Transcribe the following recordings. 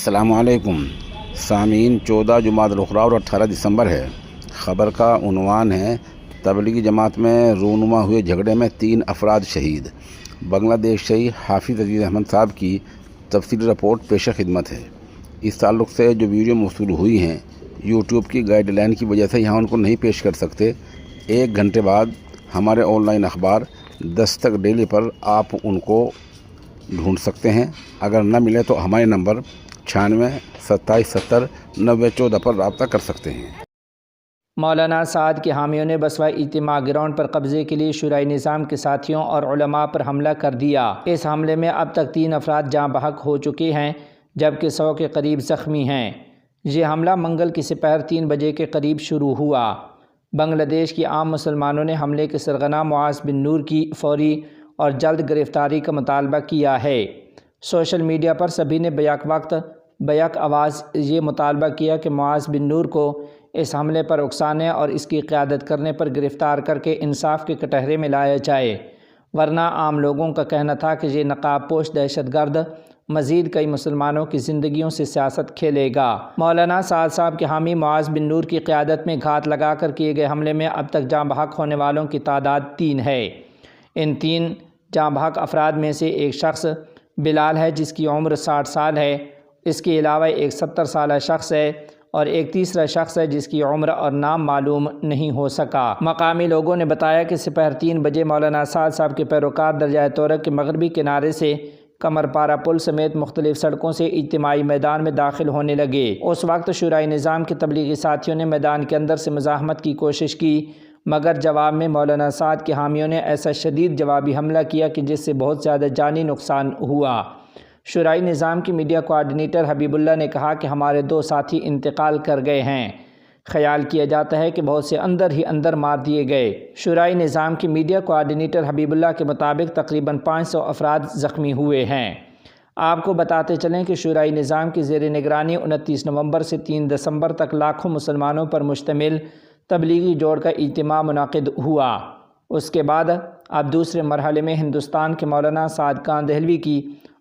अस्सलाम वालेकुम सामीन। 14 जुमाद अल-उखरा और 18 दिसंबर है। ख़बर का उन्वान है, तबलीगी जमात में रूनुमा हुए झगड़े में 3 अफराद शहीद। बांग्लादेश से हाफिज़ अजीज़ अहमद साहब की तफसीली रिपोर्ट पेश खिदमत है। इस ताल्लुक़ से जो वीडियो मौसूल हुई हैं, यूट्यूब की गाइडलाइन की वजह से यहाँ उनको नहीं पेश कर सकते। 1 घंटे बाद हमारे ऑनलाइन अखबार दस्तक डेली पर आप उनको ढूंढ सकते हैं। अगर न मिले तो हमारे नंबर 96 27 70 90 14 पर रब्ता कर सकते हैं। मौलाना साद के हामियों ने बसवा इज्तिमा ग्राउंड पर कब्ज़े के लिए शुराई निज़ाम के साथियों और उलमा पर हमला कर दिया। इस हमले में अब तक 3 अफराद जाँ बहक हो चुके हैं, जबकि 100 के करीब ज़ख्मी हैं। ये हमला मंगल की दोपहर 3 बजे के करीब शुरू हुआ। बांग्लादेश की आम मुसलमानों ने हमले के सरगना मुआज़ बिन नूर की फौरी और जल्द गिरफ़्तारी का मुतालबा किया है। सोशल मीडिया पर सभी ने बैक आवाज़ ये मुतालबा किया कि मुआज़ बिन नूर को इस हमले पर उकसाने और इसकी क़यादत करने पर गिरफ़्तार करके इंसाफ के कटहरे में लाया जाए, वरना आम लोगों का कहना था कि ये नकाब पोश दहशतगर्द मज़ीद कई मुसलमानों की ज़िंदगियों से सियासत खेलेगा। मौलाना साद साहब के हामी मुआज़ बिन नूर की क़यादत में घात लगाकर किए गए हमले में अब तक जाँ बहक होने वालों की तादाद 3 है। इन 3 जाँ बहक अफराद में से एक शख्स बिलाल है, जिसकी उम्र 60 साल है। इसके अलावा एक 70 साल शख्स है और एक तीसरा शख्स है जिसकी उम्र और नाम मालूम नहीं हो सका। मकामी लोगों ने बताया कि दोपहर 3 बजे मौलाना साद साहब के पैरोकार दरियाए तोरक के मगरबी किनारे से कमरपारा पुल समेत मुख्तलिफ सड़कों से इज्तिमाई मैदान में दाखिल होने लगे। उस वक्त शुराई निज़ाम के तबलीगी साथियों ने मैदान के अंदर से मुज़ाहमत की कोशिश की, मगर जवाब में मौलाना साद के हामियों ने ऐसा शदीद जवाबी हमला किया कि जिससे बहुत ज़्यादा जानी नुकसान हुआ। शुराई निज़ाम की मीडिया कोआर्डिनेटर हबीबुल्लाह ने कहा कि हमारे 2 साथी इंतकाल कर गए हैं। ख्याल किया जाता है कि बहुत से अंदर ही अंदर मार दिए गए। शुराई निज़ाम की मीडिया कोआर्डिनेटर हबीबुल्लाह के मुताबिक तकरीबन 500 अफराद ज़ख्मी हुए हैं। आपको बताते चलें कि शुराई निज़ाम की ज़ेर निगरानी 29 नवंबर से 3 दिसंबर तक लाखों मुसलमानों पर मुश्तमिल तबलीगी जोड़ का इज्तिमा मुनाकिद हुआ। उसके बाद अब दूसरे मरहले में हिंदुस्तान के मौलाना साद कांदहलवी की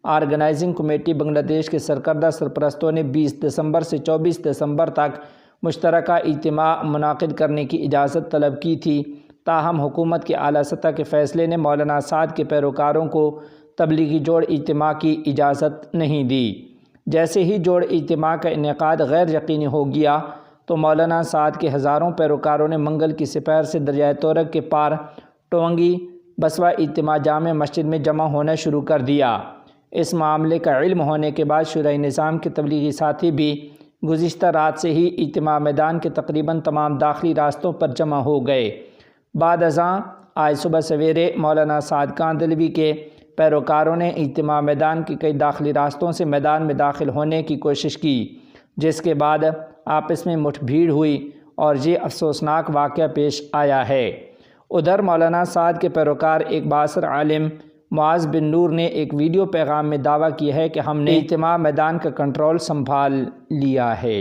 ऑर्गेनाइजिंग कमेटी बांग्लादेश के सरकर्दा सरपरस्तों ने 20 दिसंबर से 24 दिसंबर तक मुश्तरका इज्तिमा मुनाकिद करने की इजाज़त तलब की थी। ताहम हुकूमत के आला सतह के फ़ैसले ने मौलाना साद के पैरोकारों को तबलीगी जोड़ इज्तिमा की इजाज़त नहीं दी। जैसे ही जोड़ इज्तिमा का इनेकाद गैर यकीनी हो गया तो मौलाना साद के हज़ारों पैरोकारों ने मंगल की दोपहर से दरियाए तोरक के पार टोंगी बसवा इज्तिमा जामे मस्जिद में जमा होना शुरू कर दिया। इस मामले का इल्म होने के बाद शुराई निज़ाम के तबलीगी साथी भी गुज़िश्ता रात से ही इज्तिमा मैदान के तकरीबन तमाम दाखिली रास्तों पर जमा हो गए। बाद अज़ां आज सुबह सवेरे मौलाना साद कांदहलवी के पैरोकारों ने इज्तिमा मैदान के कई दाखिली रास्तों से मैदान में दाखिल होने की कोशिश की, जिसके बाद आपस में मुठभीड़ हुई और ये अफसोसनाक वाक़या पेश आया है। उधर मौलाना साद के पैरोकार एक बासर आलिम मुआज़ बिन नूर ने एक वीडियो पैगाम में दावा किया है कि हमने इज्तिमा मैदान का कंट्रोल संभाल लिया है।